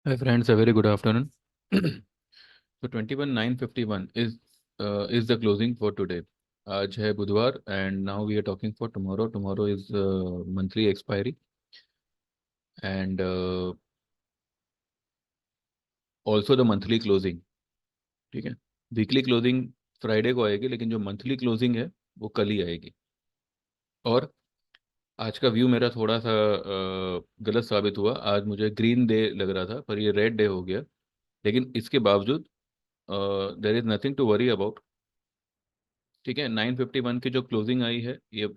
Hi friends, a very good afternoon. So 21,951 is the closing for today. आज है बुधवार and now we are talking for tomorrow. Tomorrow is monthly expiry and also the monthly closing. ठीक है, weekly closing Friday को आएगी लेकिन जो monthly closing है वो कल ही आएगी। और आज का व्यू मेरा थोड़ा सा गलत साबित हुआ। आज मुझे ग्रीन डे लग रहा था पर ये रेड डे हो गया। लेकिन इसके बावजूद there is nothing to worry about. ठीक है, 951 की जो क्लोजिंग आई है ये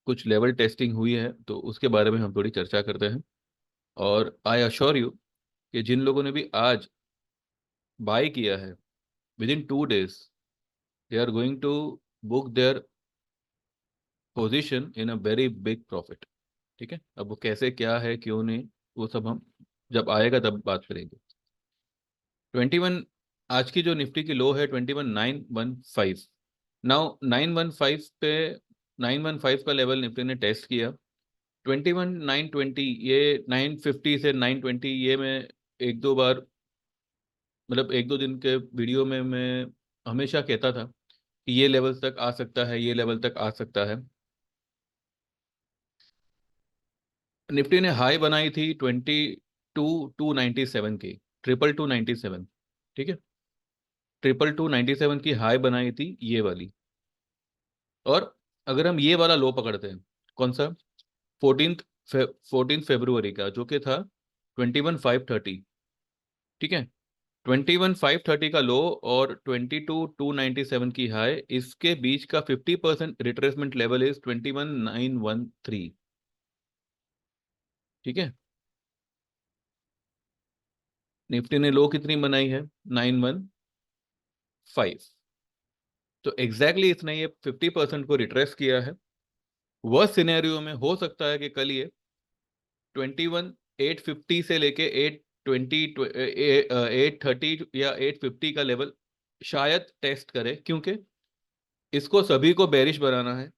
कुछ लेवल टेस्टिंग हुई है तो उसके बारे में हम थोड़ी चर्चा करते हैं। और आई अश्योर यू कि जिन लोगों ने भी आज बाय किया है within 2 days they are going to book their position in a very big profit. ठीक है, अब वो कैसे क्या है क्यों नहीं वो सब हम जब आएगा तब बात करेंगे। 21 आज की जो निफ्टी की लो है 21,915। नाउ 915 पे 915 का लेवल निफ्टी ने टेस्ट किया। 21,920 ये 950 से 920 ये मैं एक दो बार मतलब एक दो दिन के वीडियो में मैं हमेशा कहता था कि ये लेवल तक आ सकता है, ये लेवल तक आ सकता है। निफ्टी ने हाई बनाई थी 22,297 की, 22,297। ठीक है, 22,297 की हाई बनाई थी ये वाली। और अगर हम ये वाला लो पकड़ते हैं, कौन सा, 14 फरवरी का जो कि था 21,530। ठीक है, 21,530 का लो और 22,297 की हाई, इसके बीच का 50% रिट्रेसमेंट लेवल इज 21,913। ठीक है, निफ्टी ने लो कितनी बनाई है, 915। तो एग्जैक्टली इसने ये 50% को रिट्रेस किया है। वह सिनेरियो में हो सकता है कि कल ये 21,850 से लेके 820 830 या 850 का लेवल शायद टेस्ट करे, क्योंकि इसको सभी को बेरिश बनाना है।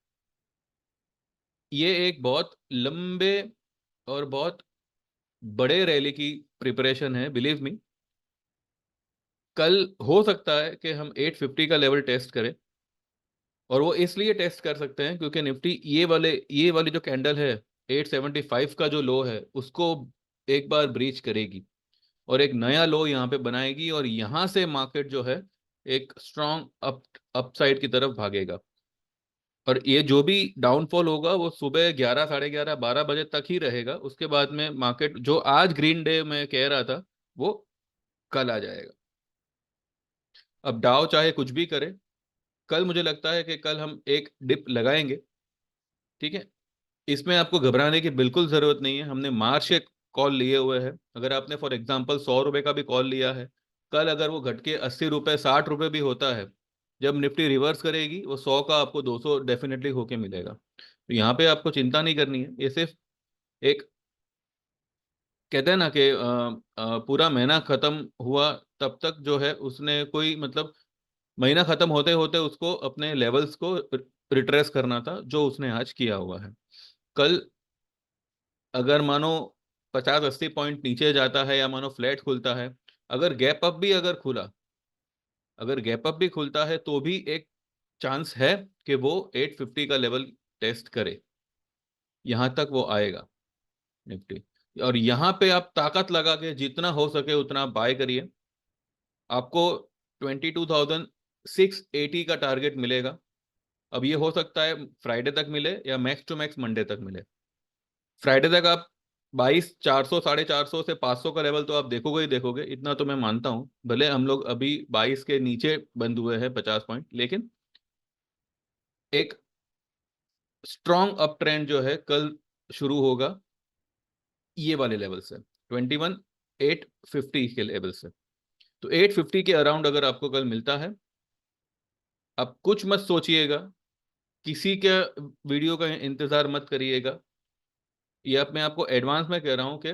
ये एक बहुत लंबे और बहुत बड़े रैली की प्रिपरेशन है, बिलीव मी। कल हो सकता है कि हम 850 का लेवल टेस्ट करें। और वो इसलिए टेस्ट कर सकते हैं क्योंकि निफ्टी ये वाली जो कैंडल है 875 का जो लो है उसको एक बार ब्रीच करेगी और एक नया लो यहाँ पे बनाएगी और यहाँ से मार्केट जो है एक स्ट्रॉन्ग अपसाइड की तरफ भागेगा। और ये जो भी डाउनफॉल होगा वो सुबह 11, साढ़े 11, 12 बजे तक ही रहेगा। उसके बाद में मार्केट जो आज ग्रीन डे में कह रहा था वो कल आ जाएगा। अब डाउ चाहे कुछ भी करे, कल मुझे लगता है कि कल हम एक डिप लगाएंगे। ठीक है, इसमें आपको घबराने की बिल्कुल जरूरत नहीं है। हमने मार्च के कॉल लिए हुए हैं। अगर आपने फॉर एग्जांपल 100 रुपए का भी कॉल लिया है, कल अगर वो घट के 80 रुपए 60 रुपए भी होता है, जब निफ्टी रिवर्स करेगी वो 100 का आपको 200 डेफिनेटली होके मिलेगा। तो यहाँ पे आपको चिंता नहीं करनी है। ये सिर्फ एक कहते हैं ना कि पूरा महीना खत्म हुआ तब तक जो है उसने कोई मतलब महीना खत्म होते होते उसको अपने लेवल्स को रिट्रेस करना था, जो उसने आज किया हुआ है। कल अगर मानो 50-80 पॉइंट नीचे जाता है या मानो फ्लैट खुलता है, अगर गैप अप भी अगर खुला, अगर गैप अप भी खुलता है तो भी एक चांस है कि वो 850 का लेवल टेस्ट करे। यहां तक वो आएगा निफ्टी। और यहाँ पे आप ताकत लगा के जितना हो सके उतना बाय करिए। आपको 22,680 का टारगेट मिलेगा। अब ये हो सकता है फ्राइडे तक मिले या मैक्स टू मैक्स मंडे तक मिले। फ्राइडे तक आप 22,400 450 से 500 का लेवल तो आप देखोगे ही देखोगे, इतना तो मैं मानता हूं। भले हम लोग अभी 22 के नीचे बंद हुए हैं 50 पॉइंट, लेकिन एक स्ट्रॉन्ग अप ट्रेंड जो है कल शुरू होगा ये वाले लेवल से, 21,850 के लेवल से। तो 850 के अराउंड अगर आपको कल मिलता है, आप कुछ मत सोचिएगा, किसी के वीडियो का इंतजार मत करिएगा। ये अब मैं आपको एडवांस में कह रहा हूं कि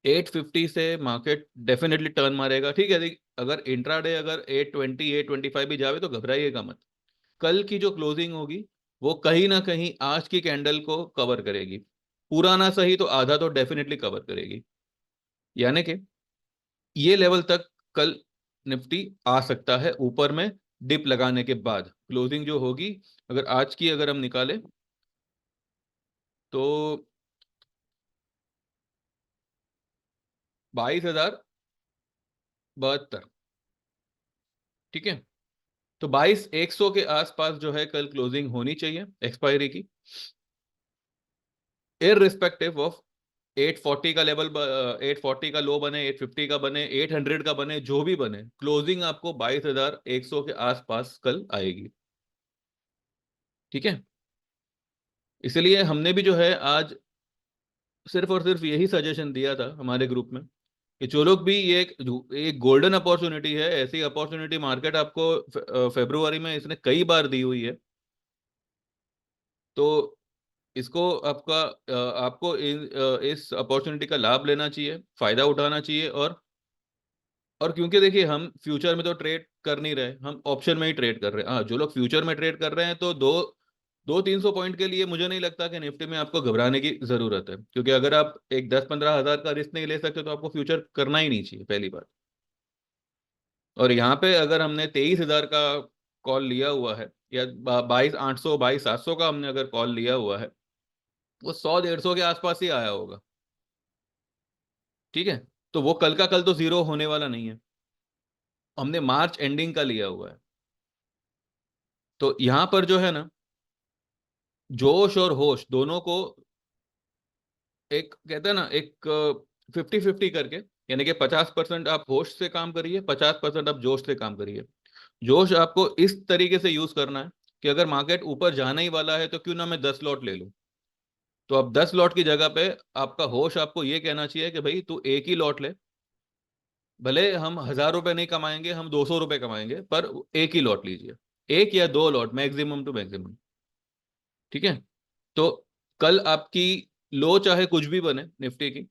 850 से मार्केट डेफिनेटली टर्न मारेगा। ठीक है, अगर इंट्राडे अगर 820 825 भी जावे तो घबराइएगा मत। कल की जो क्लोजिंग होगी वो कहीं ना कहीं आज की कैंडल को कवर करेगी। पूरा ना सही तो आधा तो डेफिनेटली कवर करेगी। यानी कि ये लेवल तक कल निफ्टी आ सकता है ऊपर में, डिप लगाने के बाद क्लोजिंग जो होगी, अगर आज की अगर हम निकालें तो 22,072। ठीक है, तो 22,100 के आसपास जो है कल क्लोजिंग होनी चाहिए एक्सपायरी की, इररिस्पेक्टिव ऑफ 840 का लेवल, 840 का लो बने, 850 का बने, 800 का बने, जो भी बने, क्लोजिंग आपको 22,100 के आसपास कल आएगी। ठीक है, इसलिए हमने भी जो है आज सिर्फ और सिर्फ यही सजेशन दिया था हमारे ग्रुप में कि जो लोग भी ये एक गोल्डन अपॉर्चुनिटी है, ऐसी अपॉर्चुनिटी मार्केट आपको फरवरी में इसने कई बार दी हुई है, तो इसको आपको इस अपॉर्चुनिटी का लाभ लेना चाहिए, फायदा उठाना चाहिए। और क्योंकि देखिए हम फ्यूचर में तो ट्रेड कर नहीं रहे, हम ऑप्शन में ही ट्रेड कर रहे हैं। हाँ, जो लोग फ्यूचर में ट्रेड कर रहे हैं तो दो दो 300 पॉइंट के लिए मुझे नहीं लगता कि निफ्टी में आपको घबराने की जरूरत है, क्योंकि अगर आप एक 10-15 हजार का रिस्क नहीं ले सकते तो आपको फ्यूचर करना ही नहीं चाहिए, पहली बात। और यहाँ पे अगर हमने 23,000 का कॉल लिया हुआ है, या 22,800 22,700 का हमने अगर कॉल लिया हुआ है, वो 100-150 के आसपास ही आया होगा। ठीक है, तो वो कल का कल तो जीरो होने वाला नहीं है, हमने मार्च एंडिंग का लिया हुआ है। तो यहां पर जो है ना, जोश और होश दोनों को, एक कहते हैं ना, एक 50-50 करके, यानी कि 50% आप होश से काम करिए, 50% आप जोश से काम करिए। जोश आपको इस तरीके से यूज करना है कि अगर मार्केट ऊपर जाना ही वाला है तो क्यों ना मैं 10 लॉट ले लूं, तो अब 10 लॉट की जगह पे आपका होश आपको ये कहना चाहिए कि भाई तू एक ही लॉट ले, भले हम 1,000 रुपए नहीं कमाएंगे, हम 200 रुपए कमाएंगे, पर एक ही लॉट लीजिए, एक या दो लॉट, मैक्सिमम टू मैक्सिमम। ठीक है, तो कल आपकी लो चाहे कुछ भी बने निफ्टी की,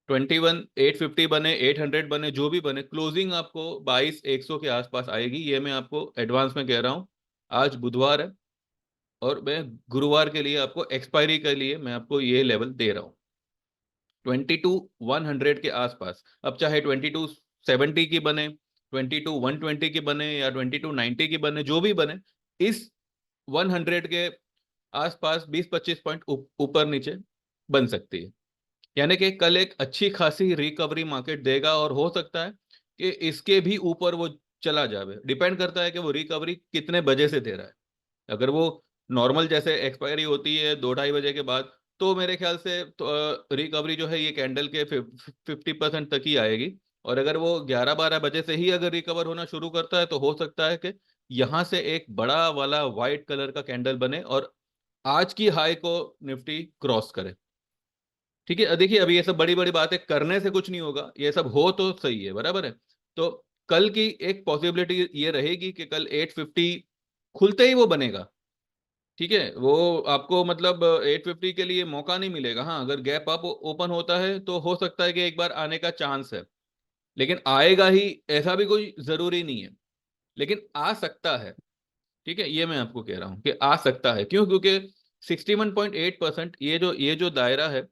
21,850 बने, 800 बने, जो भी बने, क्लोजिंग आपको 22,100 के आसपास आएगी, ये मैं आपको एडवांस में कह रहा हूँ। आज बुधवार है और मैं गुरुवार के लिए आपको एक्सपायरी के लिए मैं आपको ये लेवल दे रहा हूँ, 22,100 के आसपास। अब चाहे 22,70 की बने, 22,120 की बने, या 22,90 की बने, जो भी बने, इस 100 के आसपास 20-25 पॉइंट ऊपर नीचे बन सकती है। यानी कि कल एक अच्छी खासी रिकवरी मार्केट देगा, और हो सकता है कि इसके भी ऊपर वो चला जाए, डिपेंड करता है कि वो रिकवरी कितने बजे से दे रहा है। अगर वो नॉर्मल जैसे एक्सपायरी होती है 2-2:30 बजे के बाद, तो मेरे ख्याल से तो रिकवरी जो है ये कैंडल के 50% तक ही आएगी। और अगर वो 11-12 बजे से ही अगर रिकवर होना शुरू करता है, तो हो सकता है कि यहाँ से एक बड़ा वाला व्हाइट कलर का कैंडल बने और आज की हाई को निफ्टी क्रॉस करे। ठीक है, देखिए अभी ये सब बड़ी बड़ी बातें करने से कुछ नहीं होगा, ये सब हो तो सही है, बराबर है। तो कल की एक पॉसिबिलिटी ये रहेगी कि कल 850 खुलते ही वो बनेगा। ठीक है, वो आपको मतलब 850 के लिए मौका नहीं मिलेगा। हाँ, अगर गैप अप ओपन होता है तो हो सकता है कि एक बार आने का चांस है, लेकिन आएगा ही ऐसा भी कोई जरूरी नहीं है, लेकिन आ सकता है। ठीक है, ये मैं आपको कह रहा हूँ कि आ सकता है, क्यों? क्योंकि 61.8%, ये जो दायरा है,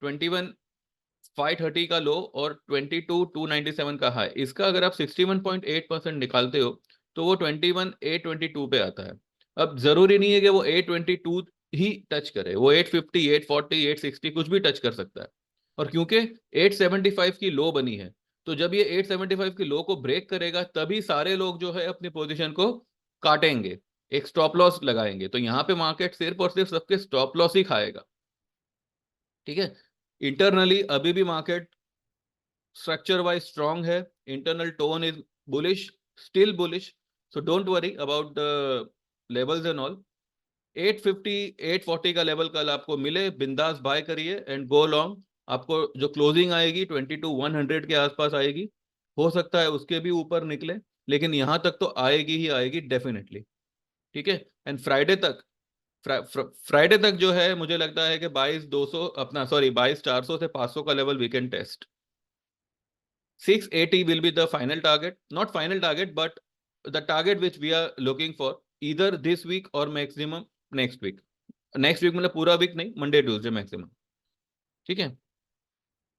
21,530 का लो और 22,297 का हाई, इसका अगर आप 61.8% निकालते हो तो वो 21,822 पे आता है। अब जरूरी नहीं है कि वो 822 ही टच करे, वो 850, 840, 860 कुछ भी टच कर सकता है। और क्योंकि 875 की लो बनी है, तो जब ये 875 की लो को ब्रेक करेगा तभी सारे लोग जो है अपनी पोजीशन को काटेंगे, एक स्टॉप लॉस लगाएंगे, तो यहाँ पे मार्केट सिर्फ और सिर्फ सबके स्टॉप लॉस ही खाएगा। ठीक है, इंटरनली अभी भी मार्केट स्ट्रक्चर वाइज स्ट्रांग है, internal tone is bullish, still bullish, so don't worry about the levels and all. 850 840 का लेवल कल आपको मिले, बिंदास बाय करिए एंड गो लॉन्ग। आपको जो क्लोजिंग आएगी 22,100 के आसपास आएगी, हो सकता है उसके भी ऊपर निकले, लेकिन यहां तक तो आएगी ही आएगी डेफिनेटली। ठीक है, एंड फ्राइडे तक, फ्राइडे तक जो है मुझे लगता है कि 22,200 अपना, सॉरी, 22,400 से 500 का level we can test. 680 will be the final target, not final target, but the target which we are looking for either this week or maximum next week। Next week मतलब पूरा वीक नहीं, Monday Tuesday maximum. ठीक है,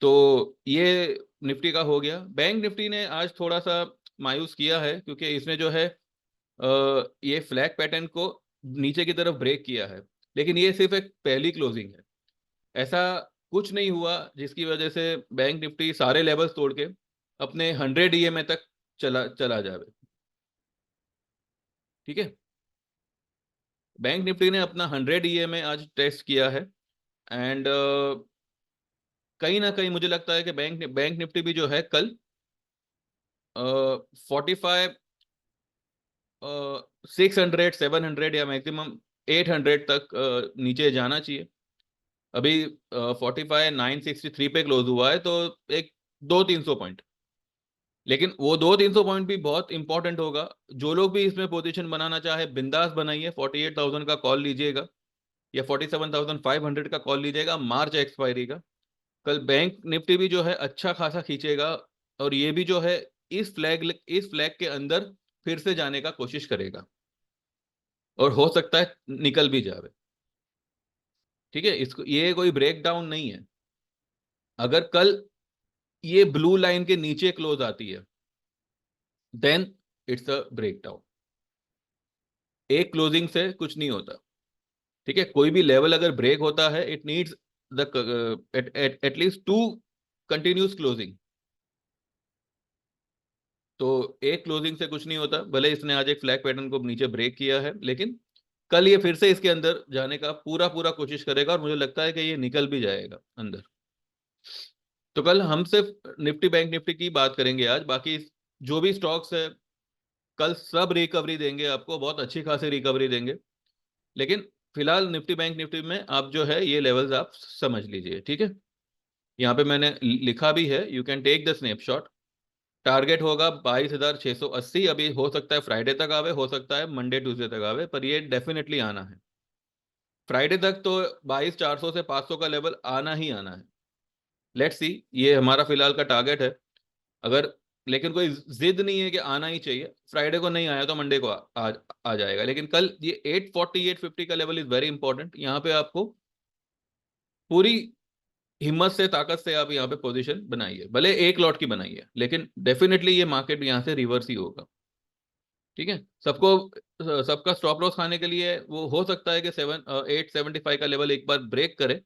तो ये Nifty का हो गया। बैंक निफ्टी ने आज थोड़ा सा मायूस किया है क्योंकि इसने जो है ये फ्लैग पैटर्न को नीचे की तरफ ब्रेक किया है, लेकिन ये सिर्फ एक पहली क्लोजिंग है। ऐसा कुछ नहीं हुआ जिसकी वजह से बैंक निफ्टी सारे लेवल्स तोड़ के अपने 100 ईएमए तक चला चला जावे। ठीक है, बैंक निफ्टी ने अपना 100 ईएमए आज टेस्ट किया है। एंड कहीं ना कहीं मुझे लगता है कि बैंक निफ्टी भी जो है कल 45 600 700 या मैक्सिमम 800 तक नीचे जाना चाहिए। अभी 45 963 पे क्लोज हुआ है, तो एक 200 300 पॉइंट, लेकिन वो 200 300 पॉइंट भी बहुत इंपॉर्टेंट होगा। जो लोग भी इसमें पोजीशन बनाना चाहे बिंदास बनाइए, 48,000 का कॉल लीजिएगा या 47,500 का कॉल लीजिएगा मार्च एक्सपायरी का। कल बैंक निफ्टी भी जो है अच्छा खासा खींचेगा, और ये भी जो है इस फ्लैग के अंदर फिर से जाने का कोशिश करेगा, और हो सकता है निकल भी जावे। ठीक है, इसको ये कोई ब्रेक डाउन नहीं है। अगर कल ये ब्लू लाइन के नीचे क्लोज आती है then it's a breakdown. एक क्लोजिंग से कुछ नहीं होता। ठीक है, कोई भी लेवल अगर ब्रेक होता है it needs the at least 2 continuous closing. तो एक क्लोजिंग से कुछ नहीं होता, भले इसने आज एक फ्लैग पैटर्न को नीचे ब्रेक किया है, लेकिन कल ये फिर से इसके अंदर जाने का पूरा पूरा कोशिश करेगा, और मुझे लगता है कि ये निकल भी जाएगा अंदर। तो कल हम सिर्फ निफ्टी बैंक निफ्टी की बात करेंगे आज, बाकी जो भी स्टॉक्स है कल सब रिकवरी देंगे, आपको बहुत अच्छी खासी रिकवरी देंगे। लेकिन फिलहाल निफ्टी बैंक निफ्टी में आप जो है ये लेवल्स आप समझ लीजिए। ठीक है, यहाँ पे मैंने लिखा भी है, you can take the snapshot. Target होगा 22,680। अभी हो सकता है फ्राइडे तक आवे, हो सकता है मंडे ट्यूसडे तक आवे, पर ये डेफिनेटली आना है। फ्राइडे तक तो 22,400 से 500 का लेवल आना ही आना है। लेट्स सी, ये हमारा फिलहाल का टारगेट है। अगर लेकिन कोई जिद नहीं है कि आना ही चाहिए, फ्राइडे को नहीं आया तो मंडे को आ जाएगा। लेकिन कल ये 840 850 का लेवल इज वेरी इंपॉर्टेंट। यहाँ पे आपको पूरी हिम्मत से ताकत से आप यहाँ पे पोजीशन बनाइए, भले एक लॉट की बनाइए, लेकिन डेफिनेटली ये मार्केट यहाँ से रिवर्स ही होगा। ठीक है, सबका स्टॉप लॉस खाने के लिए वो हो सकता है कि 875 का लेवल एक बार ब्रेक करे।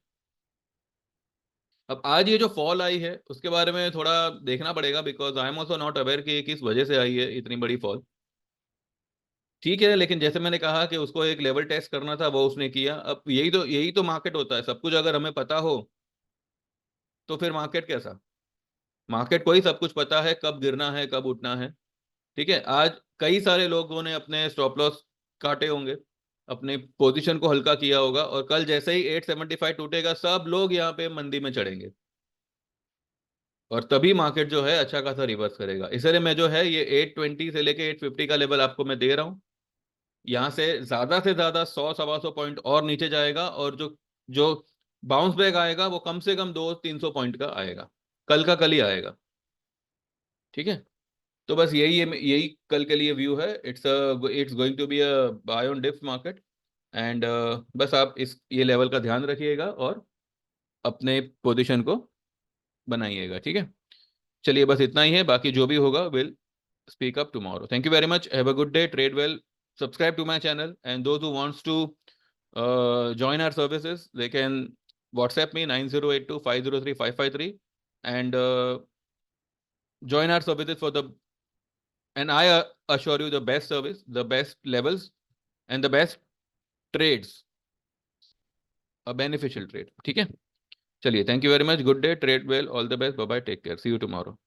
अब आज ये जो फॉल आई है उसके बारे में थोड़ा देखना पड़ेगा, because I am also not aware कि किस वजह से आई है इतनी बड़ी फॉल। ठीक है, लेकिन जैसे मैंने कहा कि उसको एक लेवल टेस्ट करना था, वो उसने किया। अब यही तो मार्केट होता है। सब कुछ अगर हमें पता हो तो फिर मार्केट कैसा। मार्केट को ही सब कुछ पता है, कब गिरना है कब उठना है। ठीक है, आज कई सारे लोगों ने अपने स्टॉप लॉस काटे होंगे, अपने पोजीशन को हल्का किया होगा, और कल जैसे ही 875 टूटेगा सब लोग यहाँ पे मंदी में चढ़ेंगे, और तभी मार्केट जो है अच्छा खासा रिवर्स करेगा। इसलिए मैं जो है ये 820 से लेके 850 का लेवल आपको मैं दे रहा हूँ। यहाँ से ज्यादा 100 सवा 100 पॉइंट और नीचे जाएगा, और जो जो बाउंस बैक आएगा वो कम से कम 200 300 पॉइंट का आएगा, कल का कल ही आएगा। ठीक है, तो बस यही कल के लिए व्यू है। It's going to be a buy on dips market. And बस आप इस ये लेवल का ध्यान रखिएगा और अपने पोजीशन को बनाइएगा। ठीक है, चलिए बस इतना ही है, बाकी जो भी होगा will speak up tomorrow. Thank you very much. Have a good day. Trade well. Subscribe to my channel. And those who wants to join our services, they can WhatsApp me 9082503553 and join our services for the. And I assure you the best service, the best levels, and the best trades. A beneficial trade. ठीक है, चलिए, thank you very much. Good day. Trade well. All the best. Bye bye. Take care. See you tomorrow.